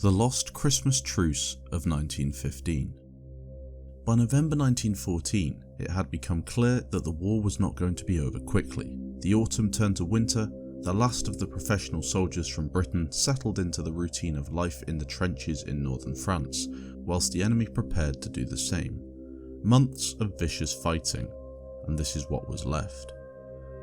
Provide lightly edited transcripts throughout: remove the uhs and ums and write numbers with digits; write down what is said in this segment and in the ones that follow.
The Lost Christmas Truce of 1915. By November 1914, it had become clear that the war was not going to be over quickly. The autumn turned to winter, the last of the professional soldiers from Britain settled into the routine of life in the trenches in northern France, whilst the enemy prepared to do the same. Months of vicious fighting, and this is what was left.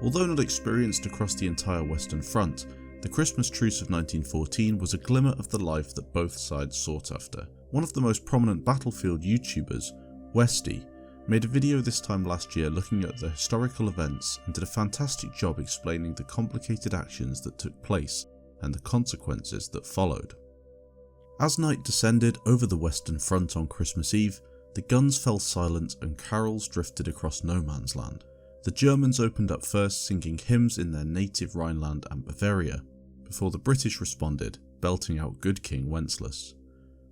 Although not experienced across the entire Western Front, the Christmas Truce of 1914 was a glimmer of the life that both sides sought after. One of the most prominent Battlefield YouTubers, Westy, made a video this time last year looking at the historical events and did a fantastic job explaining the complicated actions that took place and the consequences that followed. As night descended over the Western Front on Christmas Eve, the guns fell silent and carols drifted across no man's land. The Germans opened up first, singing hymns in their native Rhineland and Bavaria, before the British responded, belting out Good King Wenceslas.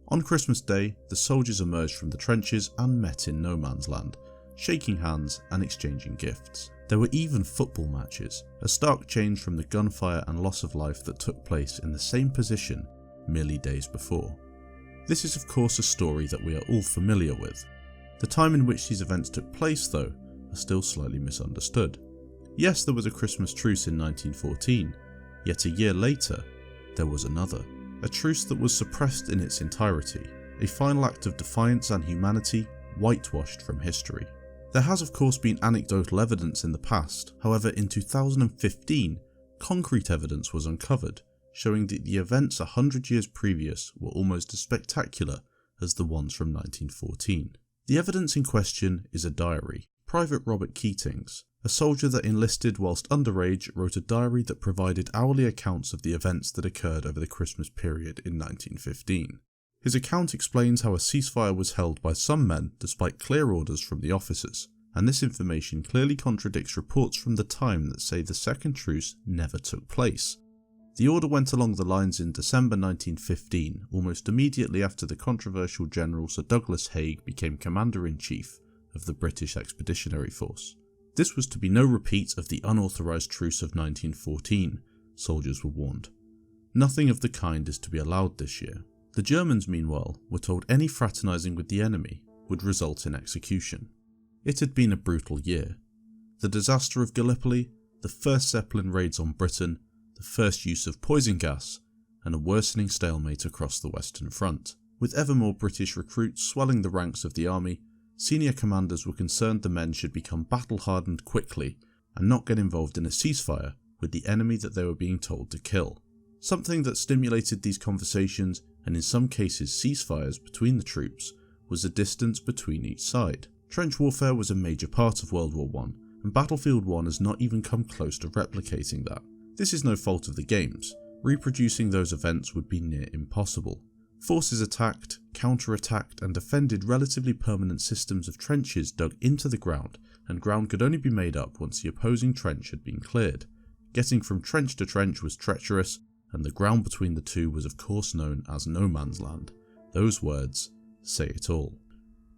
On Christmas Day, the soldiers emerged from the trenches and met in no man's land, shaking hands and exchanging gifts. There were even football matches, a stark change from the gunfire and loss of life that took place in the same position merely days before. This is of course a story that we are all familiar with. The time in which these events took place, though, are still slightly misunderstood. Yes, there was a Christmas truce in 1914, yet a year later, there was another. A truce that was suppressed in its entirety, a final act of defiance and humanity whitewashed from history. There has of course been anecdotal evidence in the past, however in 2015, concrete evidence was uncovered, showing that the events 100 years previous were almost as spectacular as the ones from 1914. The evidence in question is a diary. Private Robert Keating's, a soldier that enlisted whilst underage, wrote a diary that provided hourly accounts of the events that occurred over the Christmas period in 1915. His account explains how a ceasefire was held by some men despite clear orders from the officers, and this information clearly contradicts reports from the time that say the second truce never took place. The order went along the lines in December 1915, almost immediately after the controversial General Sir Douglas Haig became Commander-in-Chief of the British Expeditionary Force. This was to be no repeat of the unauthorised truce of 1914, soldiers were warned. Nothing of the kind is to be allowed this year. The Germans, meanwhile, were told any fraternising with the enemy would result in execution. It had been a brutal year. The disaster of Gallipoli, the first Zeppelin raids on Britain, the first use of poison gas, and a worsening stalemate across the Western Front. With ever more British recruits swelling the ranks of the army, senior commanders were concerned the men should become battle-hardened quickly and not get involved in a ceasefire with the enemy that they were being told to kill. Something that stimulated these conversations, and in some cases ceasefires between the troops, was the distance between each side. Trench warfare was a major part of World War I, and Battlefield 1 has not even come close to replicating that. This is no fault of the games. Reproducing those events would be near impossible. Forces attacked, counter-attacked and defended relatively permanent systems of trenches dug into the ground, and ground could only be made up once the opposing trench had been cleared. Getting from trench to trench was treacherous, and the ground between the two was of course known as no man's land. Those words say it all.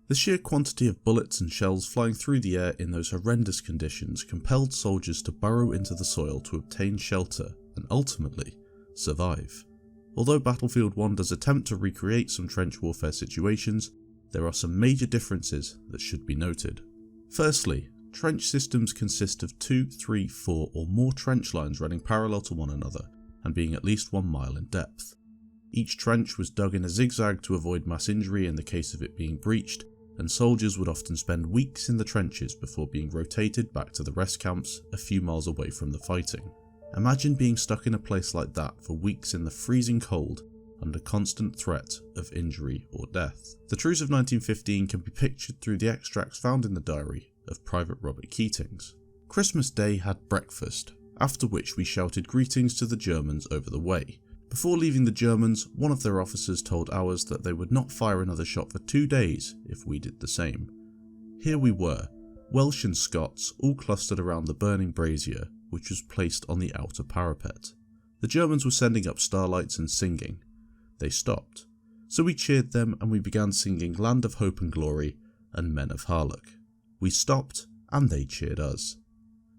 The sheer quantity of bullets and shells flying through the air in those horrendous conditions compelled soldiers to burrow into the soil to obtain shelter and ultimately survive. Although Battlefield 1 does attempt to recreate some trench warfare situations, there are some major differences that should be noted. Firstly, trench systems consist of 2, 3, 4 or more trench lines running parallel to one another and being at least 1 mile in depth. Each trench was dug in a zigzag to avoid mass injury in the case of it being breached, and soldiers would often spend weeks in the trenches before being rotated back to the rest camps a few miles away from the fighting. Imagine being stuck in a place like that for weeks in the freezing cold under constant threat of injury or death. The Truce of 1915 can be pictured through the extracts found in the diary of Private Robert Keating's. Christmas Day had breakfast, after which we shouted greetings to the Germans over the way. Before leaving the Germans, one of their officers told ours that they would not fire another shot for 2 days if we did the same. Here we were, Welsh and Scots all clustered around the burning brazier, which was placed on the outer parapet. The Germans were sending up starlights and singing. They stopped. So we cheered them and we began singing Land of Hope and Glory and Men of Harlech. We stopped and they cheered us.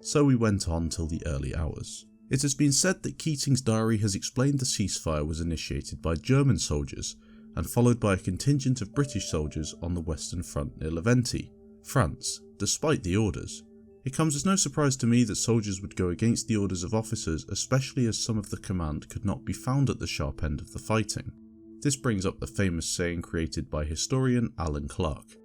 So we went on till the early hours. It has been said that Keating's diary has explained the ceasefire was initiated by German soldiers and followed by a contingent of British soldiers on the Western Front near Leventi, France, despite the orders. It comes as no surprise to me that soldiers would go against the orders of officers, especially as some of the command could not be found at the sharp end of the fighting. This brings up the famous saying created by historian Alan Clark,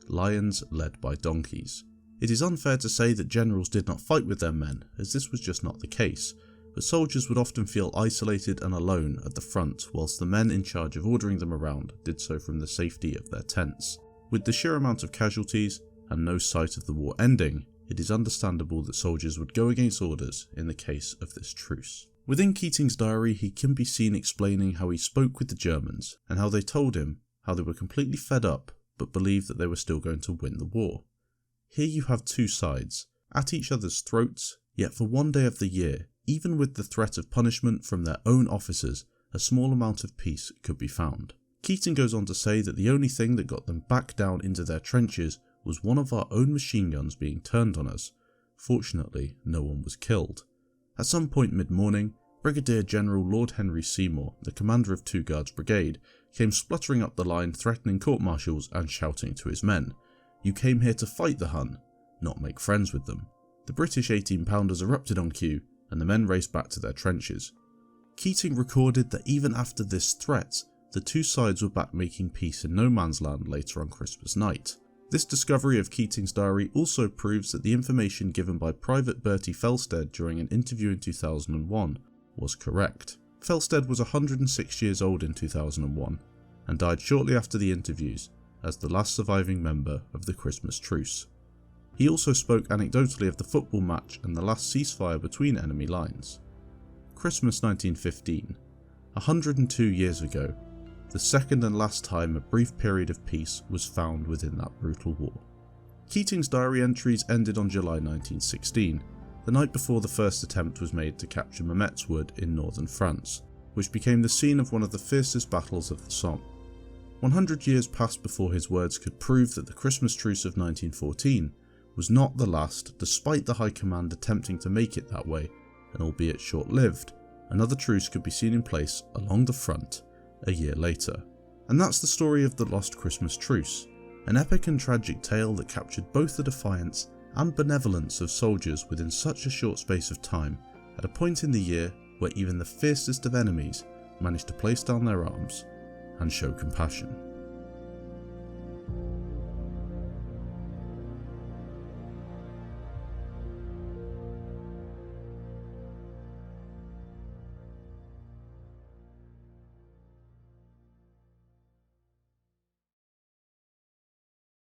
"Lions led by donkeys." It is unfair to say that generals did not fight with their men, as this was just not the case, but soldiers would often feel isolated and alone at the front, whilst the men in charge of ordering them around did so from the safety of their tents. With the sheer amount of casualties and no sight of the war ending, it is understandable that soldiers would go against orders in the case of this truce. Within Keating's diary, he can be seen explaining how he spoke with the Germans and how they told him how they were completely fed up but believed that they were still going to win the war. Here you have two sides, at each other's throats, yet for one day of the year, even with the threat of punishment from their own officers, a small amount of peace could be found. Keating goes on to say that the only thing that got them back down into their trenches was one of our own machine guns being turned on us. Fortunately, no one was killed. At some point mid-morning, Brigadier General Lord Henry Seymour, the commander of 2 Guards Brigade, came spluttering up the line threatening court-martials and shouting to his men, "You came here to fight the Hun, not make friends with them." The British 18-pounders erupted on cue and the men raced back to their trenches. Keating recorded that even after this threat, the two sides were back making peace in no man's land later on Christmas night. This discovery of Keating's diary also proves that the information given by Private Bertie Felstead during an interview in 2001 was correct. Felstead was 106 years old in 2001 and died shortly after the interviews as the last surviving member of the Christmas Truce. He also spoke anecdotally of the football match and the last ceasefire between enemy lines. Christmas 1915, 102 years ago, the second and last time a brief period of peace was found within that brutal war. Keating's diary entries ended on July 1916, the night before the first attempt was made to capture Mametz Wood in northern France, which became the scene of one of the fiercest battles of the Somme. 100 years passed before his words could prove that the Christmas Truce of 1914 was not the last, despite the High Command attempting to make it that way, and albeit short-lived, another truce could be seen in place along the front a year later. And that's the story of the Lost Christmas Truce, an epic and tragic tale that captured both the defiance and benevolence of soldiers within such a short space of time, at a point in the year where even the fiercest of enemies managed to place down their arms and show compassion.